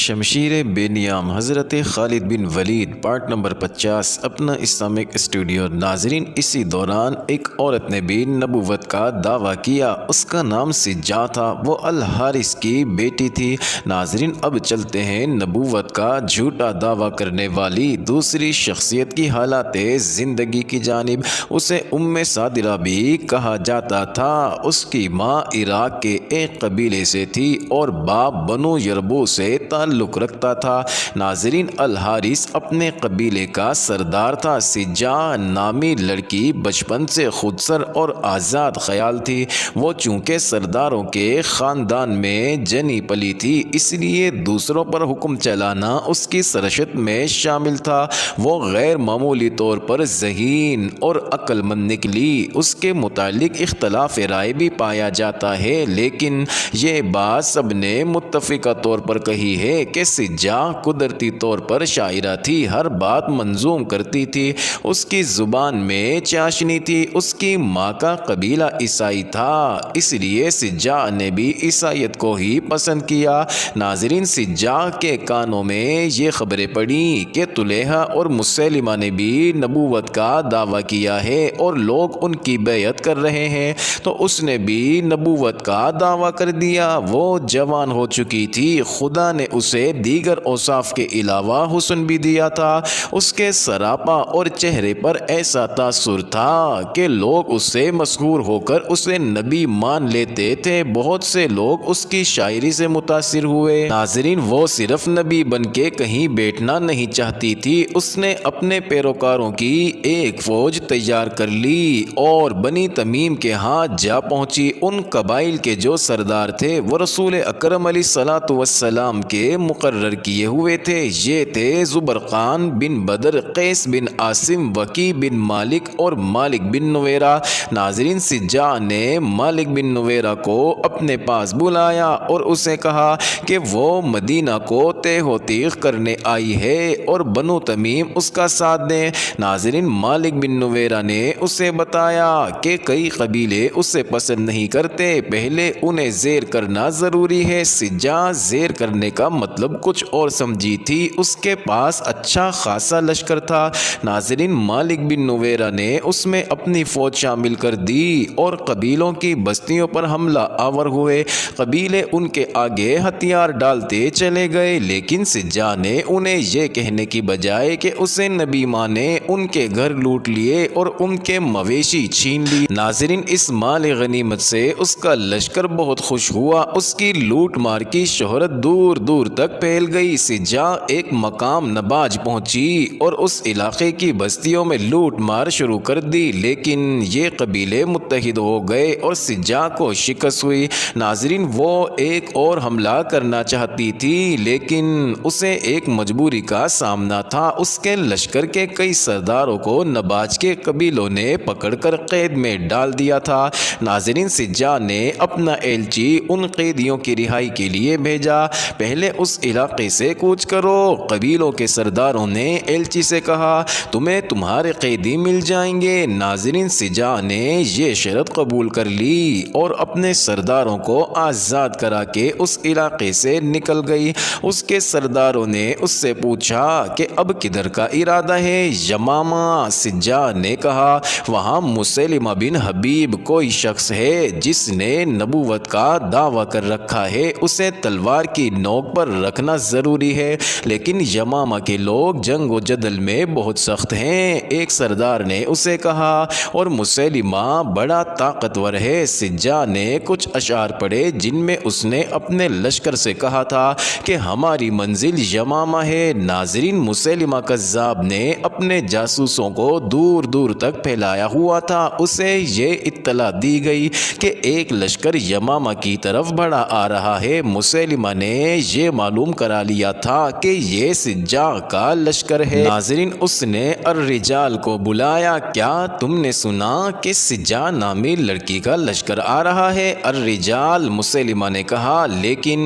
شمشیر بے نیام حضرت خالد بن ولید part number 50 اپنا اسلامک اسٹوڈیو۔ ناظرین، اسی دوران ایک عورت نے بھی نبوت کا دعویٰ کیا۔ اس کا نام سجا تھا، وہ الحارث کی بیٹی تھی۔ ناظرین، اب چلتے ہیں نبوت کا جھوٹا دعویٰ کرنے والی دوسری شخصیت کی حالات زندگی کی جانب۔ اسے ام صادرہ بھی کہا جاتا تھا۔ اس کی ماں عراق کے ایک قبیلے سے تھی اور باپ بنو یربو سے تعلق رکھتا تھا۔ ناظرین، الحارث اپنے قبیلے کا سردار تھا۔ سجا نامی لڑکی بچپن سے خودسر اور آزاد خیال تھی۔ وہ چونکہ سرداروں کے خاندان میں جنی پلی تھی، اس لیے دوسروں پر حکم چلانا اس کی سرشت میں شامل تھا۔ وہ غیر معمولی طور پر ذہین اور عقل مند نکلی۔ اس کے متعلق اختلاف رائے بھی پایا جاتا ہے، لیکن یہ بات سب نے متفقہ طور پر کہی ہے کہ سجا قدرتی طور پر شاعرہ تھی، ہر بات منظوم کرتی تھی، اس کی زبان میں چاشنی تھی۔ اس کی ماں کا قبیلہ عیسائی تھا، اس لیے سجا نے بھی عیسائیت کو ہی پسند کیا۔ ناظرین، سجا کے کانوں میں یہ خبریں پڑی کہ طلحہ اور مسیلمہ نے بھی نبوت کا دعویٰ کیا ہے اور لوگ ان کی بیعت کر رہے ہیں، تو اس نے بھی نبوت کا دعویٰ کر دیا۔ وہ جوان ہو چکی تھی، خدا نے اسے دیگر اوصاف کے علاوہ حسن بھی دیا تھا۔ اس کے سراپا اور چہرے پر ایسا تاثر تھا کہ لوگ اس سے مسحور ہو کر اسے نبی مان لیتے تھے۔ بہت سے لوگ اس کی شاعری سے متاثر ہوئے۔ ناظرین، وہ صرف نبی بن کے کہیں بیٹھنا نہیں چاہتی تھی، اس نے اپنے پیروکاروں کی ایک فوج تیار کر لی اور بنی تمیم کے ہاں جا پہنچی۔ ان قبائل کے جو سردار تھے وہ رسول اکرم علیہ الصلوۃ والسلام کے مقرر کیے ہوئے تھے۔ یہ تھے زبرقان بن بدر، قیس بن عاصم، وکی بن مالک اور مالک بن نویرہ۔ ناظرین، سجا نے مالک بن نویرہ کو اپنے پاس بلایا اور اسے کہا کہ وہ مدینہ کو تہ و تیغ کرنے آئی ہے اور بنو تمیم اس کا ساتھ دیں۔ ناظرین، مالک بن نویرہ نے اسے بتایا کہ کئی قبیلے اسے پسند نہیں کرتے، پہلے انہیں زیر کرنا ضروری ہے۔ سجا زیر کرنے کا مطلب کچھ اور سمجھی تھی، اس کے پاس اچھا خاصا لشکر تھا۔ ناظرین، مالک بن نویرہ نے اس میں اپنی فوج شامل کر دی اور قبیلوں کی بستیوں پر حملہ آور ہوئے۔ قبیلے ان کے آگے ہتھیار ڈالتے چلے گئے، لیکن سجا نے انہیں یہ کہنے کی بجائے کہ اسے نبی مانے، ان کے گھر لوٹ لیے اور ان کے مویشی چھین لیے۔ ناظرین، اس مال غنیمت سے اس کا لشکر بہت خوش ہوا۔ اس کی لوٹ مار کی شہرت دور دور تک پھیل گئی۔ سجا ایک مقام نباج پہنچی اور اس علاقے کی بستیوں میں لوٹ مار شروع کر دی، لیکن یہ قبیلے متحد ہو گئے اور سجا کو شکست ہوئی۔ ناظرین، وہ ایک اور حملہ کرنا چاہتی تھی، لیکن اسے ایک مجبوری کا سامنا تھا۔ اس کے لشکر کے کئی سرداروں کو نباج کے قبیلوں نے پکڑ کر قید میں ڈال دیا تھا۔ ناظرین، سجا نے اپنا ایلچی ان قیدیوں کی رہائی کے لیے بھیجا۔ پہلے اس علاقے سے کوچ کرو۔ قبیلوں کے سرداروں نے ایلچی سے کہا، تمہیں تمہارے قیدی مل جائیں گے۔ ناظرین، سجا نے یہ شرط قبول کر لی اور اپنے سرداروں کو آزاد کرا کے اس علاقے سے نکل گئی۔ اس کے سرداروں نے اس سے پوچھا کہ اب کدھر کا ارادہ ہے؟ یمامہ۔ سجا نے کہا، وہاں مسیلمہ بن حبیب کوئی شخص ہے جس نے نبوت کا دعویٰ کر رکھا ہے، اسے تلوار کی نوک پر رکھنا ضروری ہے، لیکن یمامہ کے لوگ جنگ و جدل میں بہت سخت ہیں۔ ایک سردار نے اسے کہا، اور مسیلمہ بڑا طاقتور ہے۔ سجا نے کچھ اشعار پڑھے جن میں اس نے اپنے لشکر سے کہا تھا کہ ہماری منزل یمامہ ہے۔ ناظرین، مسیلمہ کذاب نے اپنے جاسوسوں کو دور دور تک پھیلایا ہوا تھا۔ اسے یہ اطلاع دی گئی کہ ایک لشکر یمامہ کی طرف بڑھا آ رہا ہے۔ مسیلمہ نے یہ معلوم کرا لیا تھا کہ یہ سجا کا لشکر ہے۔ ناظرین، اس نے الرجال کو بلایا، کیا تم نے سنا کہ سجا نامی لڑکی کا لشکر آ رہا ہے؟ الرجال، مسیلمہ نے کہا، لیکن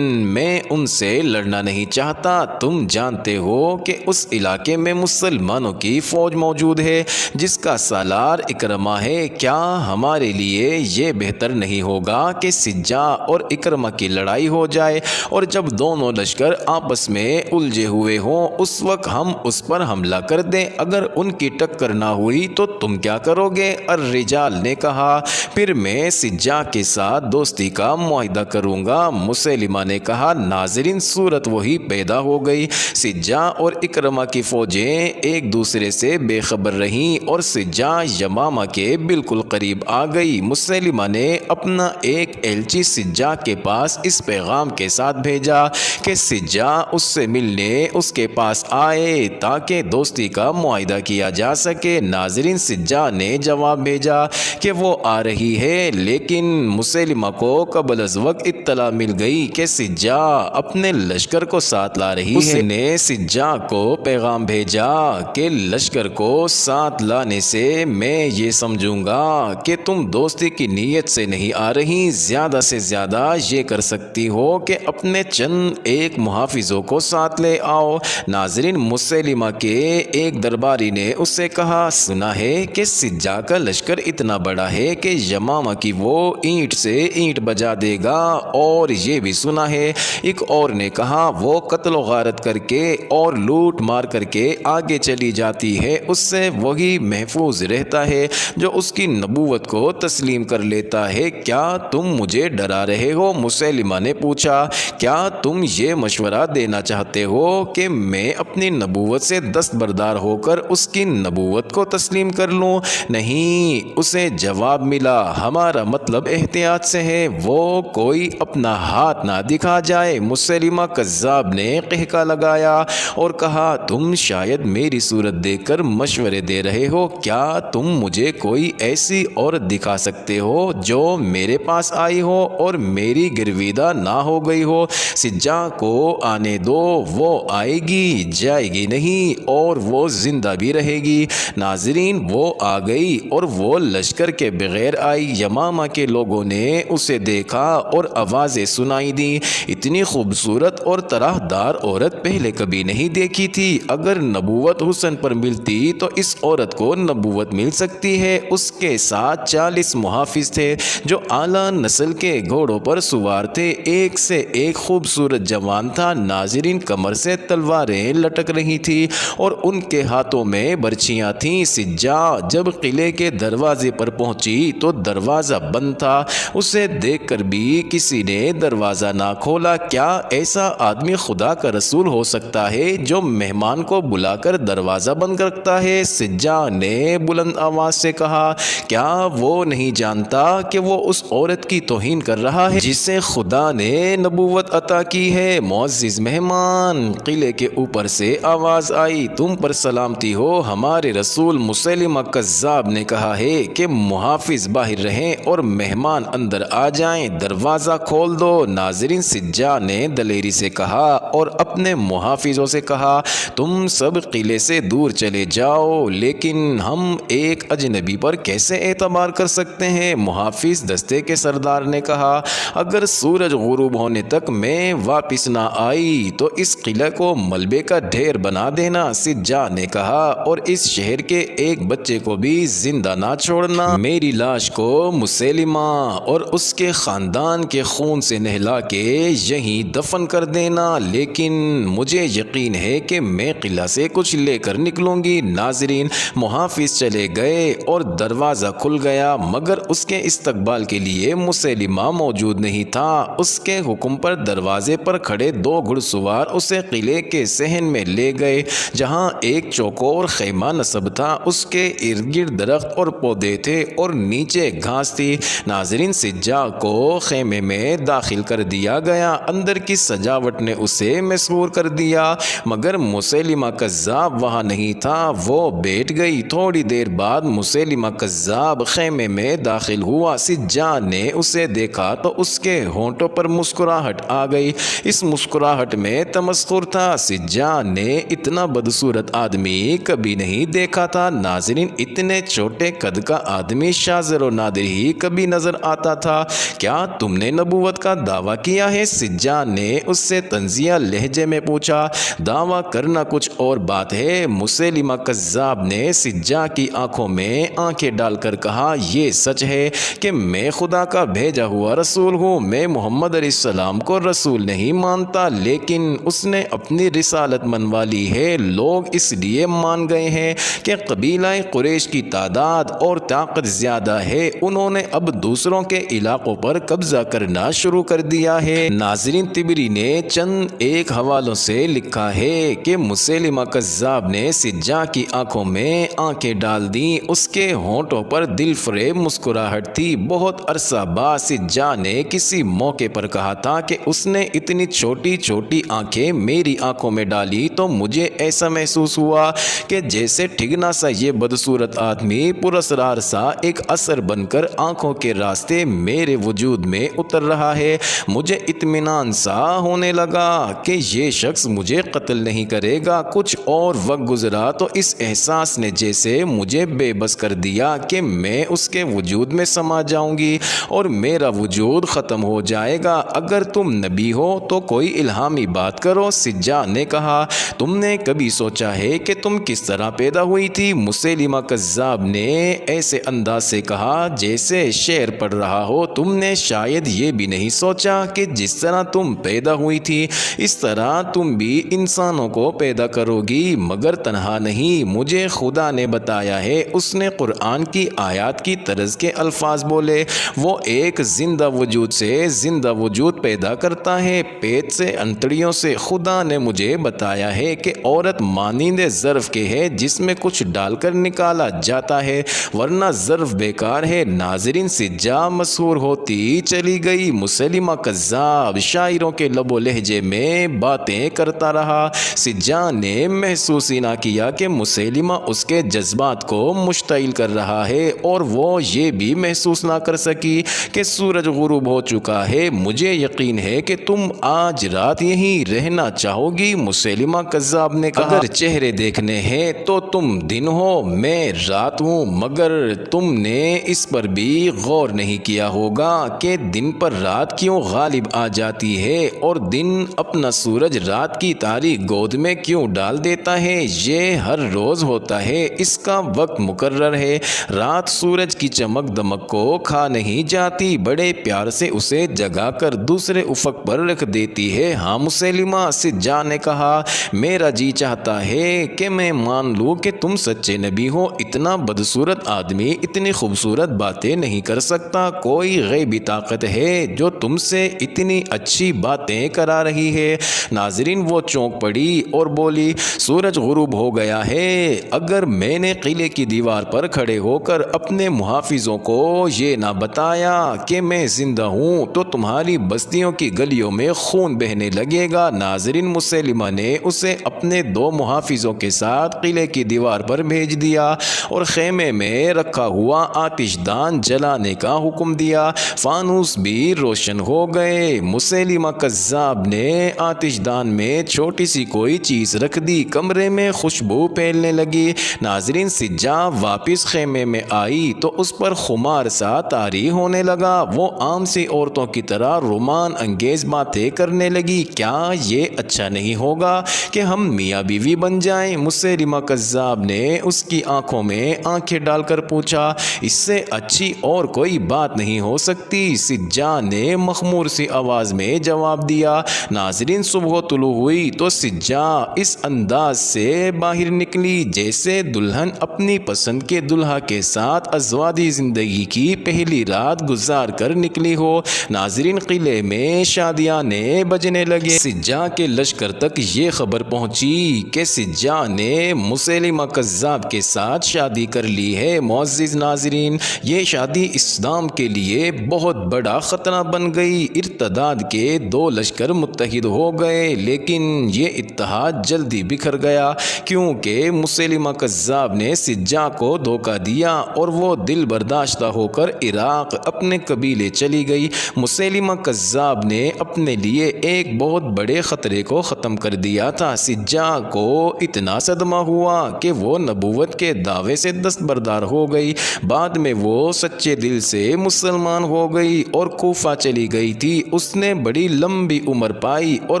میں ان سے لڑنا نہیں چاہتا۔ تم جانتے ہو کہ اس علاقے میں مسلمانوں کی فوج موجود ہے جس کا سالار اکرمہ ہے۔ کیا ہمارے لیے یہ بہتر نہیں ہوگا کہ سجا اور اکرمہ کی لڑائی ہو جائے، اور جب دونوں لشکر آپس میں الجھے ہوئے ہوں اس وقت ہم اس پر حملہ کر دیں، اگر ان کی ٹکر نہ ہوئی تو تم کیا کرو گے؟ الرجال نے کہا پھر میں سجا کے ساتھ دوستی کا معاہدہ کروں گا۔ مسیلمہ نے کہا ناظرین صورت وہی پیدا ہو گئی، سجا اور اکرمہ کی فوجیں ایک دوسرے سے بے خبر رہیں اور سجا یمامہ کے بالکل قریب آ گئی۔ مسیلمہ نے اپنا ایک ایلچی سجا کے پاس اس پیغام کے ساتھ بھیجا کہ سجا اس سے ملنے اس کے پاس آئے تاکہ دوستی کا معاہدہ کیا جا سکے۔ ناظرین سجا نے جواب بھیجا کہ وہ آ رہی ہے، لیکن مسیلمہ کو قبل از وقت اطلاع مل گئی کہ سجا اپنے لشکر کو ساتھ لا رہی ہے۔ اس نے سجا کو پیغام بھیجا کہ لشکر کو ساتھ لانے سے میں یہ سمجھوں گا کہ تم دوستی کی نیت سے نہیں آ رہی، زیادہ سے زیادہ یہ کر سکتی ہو کہ اپنے چند ایک محافظوں کو ساتھ لے آؤ۔ ناظرین مسیلمہ کے ایک درباری نے اس سے کہا سنا ہے کہ سجا کا لشکر اتنا بڑا ہے کہ یمامہ کی وہ اینٹ سے اینٹ بجا دے گا، اور یہ بھی سنا ہے۔ ایک اور نے کہا وہ قتل و غارت کر کے اور لوٹ مار کر کے آگے چلی جاتی ہے، اس سے وہی محفوظ رہتا ہے جو اس کی نبوت کو تسلیم کر لیتا ہے۔ کیا تم مجھے ڈرا رہے ہو؟ مسیلمہ نے پوچھا کیا تم یہ مشورہ دینا چاہتے ہو کہ میں اپنی نبوت سے دستبردار ہو کر اس کی نبوت کو تسلیم کر لوں؟ نہیں، اسے جواب ملا ہمارا مطلب احتیاط سے ہے، وہ کوئی اپنا ہاتھ نہ دکھا جائے۔ مسیلمہ کذاب نے قہقہ لگایا اور کہا تم شاید میری صورت دیکھ کر مشورے دے رہے ہو، کیا تم مجھے کوئی ایسی عورت دکھا سکتے ہو جو میرے پاس آئی ہو اور میری گرویدہ نہ ہو گئی ہو؟ سجا کو آنے دو، وہ آئے گی جائے گی نہیں، اور وہ زندہ بھی رہے گی۔ ناظرین وہ آ گئی اور وہ لشکر کے بغیر آئی۔ یمامہ کے لوگوں نے اسے دیکھا اور آوازیں سنائی دیں، اتنی خوبصورت اور طرح دار عورت پہلے کبھی نہیں دیکھی تھی۔ اگر نبوت حسن پر ملتی تو اس عورت کو نبوت مل سکتی ہے۔ اس کے ساتھ 40 محافظ تھے جو اعلیٰ نسل کے گھوڑوں پر سوار تھے، ایک سے ایک خوبصورت جوان تھا۔ ناظرین کمر سے تلواریں لٹک رہی تھی اور ان کے ہاتھوں میں برچیاں تھیں۔ سجا جب قلعے کے دروازے پر پہنچی تو دروازہ بند تھا، اسے دیکھ کر بھی کسی نے دروازہ نہ کھولا۔ کیا ایسا آدمی خدا کا رسول ہو سکتا ہے جو مہمان کو بلا کر دروازہ بند رکھتا ہے؟ سجا نے بلند آواز سے کہا کیا وہ نہیں جانتا کہ وہ اس عورت کی توہین کر رہا ہے جسے خدا نے نبوت عطا کی ہے؟ معزز مہمان، قلعے کے اوپر سے آواز آئی تم پر سلامتی ہو، ہمارے رسول مسیلمہ کذاب نے کہا ہے کہ محافظ باہر رہیں اور مہمان اندر آ جائیں، دروازہ کھول دو۔ ناظرین سجا نے دلیری سے کہا اور اپنے محافظوں سے کہا تم سب قلعے سے دور چلے جاؤ، لیکن ہم ایک اجنبی پر کیسے اعتبار کر سکتے ہیں؟ محافظ دستے کے سردار نے کہا اگر سورج غروب ہونے تک میں واپس نہ آئی تو اس قلعے کو ملبے کا ڈھیر بنا دینا۔ سجا نے کہا اور اس شہر کے ایک بچے کو بھی زندہ نہ چھوڑنا، میری لاش کو مسیلمہ اور اس کے خاندان کے خون سے نہلا کے یہیں دفن کر دینا، لیکن مجھے یقین ہے کہ میں قلعہ سے کچھ لے کر نکلوں گی۔ ناظرین محافظ چلے گئے اور دروازہ کھل گیا، مگر اس کے استقبال کے لیے مسیلمہ موجود نہیں تھا۔ اس کے حکم پر دروازے پر کھڑے 2 گھڑ سوار اسے قلعے کے صحن میں لے گئے جہاں ایک چوکور خیمہ نصب تھا، اس کے ارد گرد درخت اور پودے تھے اور نیچے گھاس تھی۔ ناظرین سجا کو خیمے میں داخل کر دیا گیا، اندر کی سجاوٹ نے اسے مسحور کر دیا، مگر مسیلمہ کذاب وہاں نہیں تھا۔ وہ بیٹھ گئی۔ تھوڑی دیر بعد مسیلمہ کذاب خیمے میں داخل ہوا۔ سجا نے اسے دیکھا تو اس کے ہونٹوں پر مسکراہٹ آ گئی، اس مسکراہٹ میں تمسخر تھا۔ سجا نے اتنا بدصورت آدمی کبھی نہیں دیکھا تھا۔ ناظرین اتنے چھوٹے قد کا آدمی شاذر و نادر ہی کبھی نظر آتا تھا۔ کیا تم نے نبوت کا دعویٰ کیا ہے؟ سجا نے اس سے طنزیہ لہجے میں پوچھا۔ دعویٰ کرنا کچھ اور بات ہے، مسیلمہ کذاب نے سجا کی آنکھوں میں آنکھیں ڈال کر کہا یہ سچ ہے کہ میں خدا کا بھیجا ہوا رسول ہوں، میں محمد علیہ السلام کو رسول نہیں مانتا، لیکن اس نے اپنی رسالت منوا لی ہے۔ لوگ اس لیے مان گئے ہیں کہ قبیلہ قریش کی تعداد اور طاقت زیادہ ہے، انہوں نے اب دوسروں کے علاقوں پر قبضہ کرنا شروع کر دیا ہے۔ ناظرین، طبری نے چند ایک حوالوں سے لکھا ہے کہ مسیلمہ کذاب نے سجا کی آنکھوں میں آنکھیں ڈال دیں، اس کے ہونٹوں پر دل فریب مسکراہٹ تھی۔ بہت عرصہ بعد سجا نے کسی موقع پر کہا تھا کہ اس نے اتنی چھوٹی چھوٹی آنکھیں میری آنکھوں میں ڈالی تو مجھے ایسا محسوس ہوا کہ جیسے ٹھگنا سا یہ بدصورت آدمی پراسرار سا ایک اثر بن کر آنکھوں کے راستے میرے وجود میں اتر رہا ہے۔ مجھے اطمینان سا ہونے لگا کہ یہ شخص مجھے قتل نہیں کرے گا۔ کچھ اور وقت گزرا تو اس احساس نے جیسے مجھے بے بس کر دیا کہ میں اس کے وجود میں سما جاؤں گی اور میرا وجود ختم ہو جائے گا۔ اگر تم نبی ہو تو کوئی الہامی بات کرو، سجا نے کہا۔ تم نے کبھی سوچا ہے کہ تم کس طرح پیدا ہوئی تھی؟ مسیلمہ کذاب نے ایسے انداز سے کہا جیسے شعر پڑھ رہا ہو۔ تم نے شاید یہ بھی نہیں سوچا کہ جس طرح تم پیدا ہوئی تھی اس طرح تم بھی انسانوں کو پیدا کرو گی، مگر تنہا نہیں، مجھے خدا نے بتایا ہے۔ اس نے قرآن کی آیات کی طرز کے الفاظ بولے۔ وہ ایک زندہ وجود سے زندہ وجود پیدا کرتا ہے، پیٹ سے انتڑیوں سے۔ خدا نے مجھے بتایا ہے کہ عورت مانند ظرف کے ہے جس میں کچھ ڈال کر نکالا جاتا ہے، ورنہ ظرف بیکار ہے۔ ناظرین، سجا مسحور ہوتی چلی گئی۔ مسیلمہ کذاب شاعروں کے لب و لہجے میں باتیں کرتا رہا۔ سجا نے محسوس ہی نہ کیا کہ مسیلمہ اس کے جذبات کو مشتعل کر رہا ہے، اور وہ یہ بھی محسوس نہ کر سکی کہ سورج غروب ہو چکا ہے۔ مجھے یقین ہے کہ تم آج رات یہیں رہنا چاہو گی، مسیلمہ کذاب نے کہا۔ اگر چہرے دیکھنے ہیں تو تم دن ہو، میں رات ہوں، مگر تم نے اس پر بھی غور نہیں کیا ہوگا کہ دن پر رات کیوں غالب آ جاتی ہے اور دن اپنا سورج رات کی تاریک گود میں کیوں ڈال دیتا ہے۔ یہ ہر روز ہوتا ہے، اس کا وقت مقرر ہے۔ رات سورج کی چمک دمک کو کھا نہیں جاتی، بڑے پیار سے اسے جگا کر دوسرے افق پر رکھ دیتی ہے۔ ہاں مسیلمہ، سجا نے کہا، میرا جی چاہتا ہے کہ میں مان لوں کہ تم سچے نبی ہو۔ اتنا بدصورت آدمی اتنی خوبصورت باتیں نہیں کر سکتا۔ کوئی غیبی طاقت ہے جو تم سے اتنی اچھی باتیں کرا رہی ہے۔ ناظرین، وہ چونک پڑی اور بولی، سورج غروب ہو گیا ہے۔ اگر میں نے قلعے کی دیوار پر کھڑے ہو کر اپنے محافظوں کو یہ نہ بتایا کہ میں زندہ ہوں تو تمہاری بستیوں کی گلیوں میں خون بہنے لگے گا۔ ناظرین، مسیلمہ نے اسے اپنے 2 محافظوں کے ساتھ قلعے کی دیوار پر بھیج دیا اور خیمے میں رکھا ہوا آتش دان جلانے کا حکم دیا۔ فانوس بھی روشن ہو گئے۔ مسیلمہ کذاب نے آتش دان میں چھوٹی سی کوئی چیز رکھ دی، کمرے میں خوشبو پھیلنے لگی۔ ناظرین، سجا واپس خیمے میں آئی تو اس پر خمار سا طاری ہونے لگا۔ وہ عام سی عورتوں کی طرح رومان انگیز باتیں کرنے لگی۔ کیا یہ اچھا نہیں ہوگا کہ ہم میاں بیوی بن جائیں؟ مسیلمہ کذاب نے اس کی آنکھوں میں آنکھیں ڈال کر پوچھا۔ اس سے اچھی اور کوئی بات نہیں ہو سکتی، سجا نے مخمور سی آواز میں جواب دیا۔ ناظرین، صبح طلوع ہوئی تو سجا اس انداز سے باہر نکلی جیسے دلہن اپنی پسند کے دلہا کے ساتھ ازواجی زندگی کی پہلی رات گزار کر نکلی ہو۔ ناظرین، قلعے میں شادیانے بجنے لگے۔ سجا کے لشکر تک یہ خبر پہنچی کہ سجا نے مسیلمہ کذاب کے ساتھ شادی کر لی ہے۔ معزز ناظرین، یہ شادی اسلام کے لیے بہت بڑا خطرہ بن گئی۔ ارتداد کے 2 لشکر متحد ہو گئے، لیکن یہ اتحاد جلدی بکھر گیا کیونکہ مسیلمہ کذاب نے سجا کو دھوکہ دیا اور وہ دل برداشتہ ہو کر عراق اپنے قبیلے چلی گئی۔ مسیلمہ کذاب نے اپنے لیے ایک بہت بڑے خطرے کو ختم کر دیا تھا۔ سجا کو اتنا صدمہ ہوا کہ وہ نبوت کے دعوے سے دستبردار ہو گئی۔ بعد میں وہ سچے دل سے مسلمان ہو گئی اور کوفہ چلی گئی تھی۔ اس نے بڑی لمبی عمر پائی اور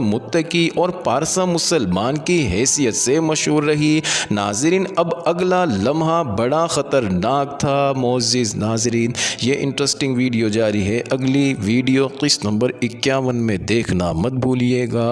متقی اور پارسا مسلمان کی حیثیت سے مشہور رہی۔ ناظرین، اب اگلا لمحہ بڑا خطرناک تھا۔ معزز ناظرین، یہ انٹرسٹنگ ویڈیو جاری ہے، اگلی ویڈیو قسط نمبر 51 میں دیکھ لکھنا مت بھولیے گا۔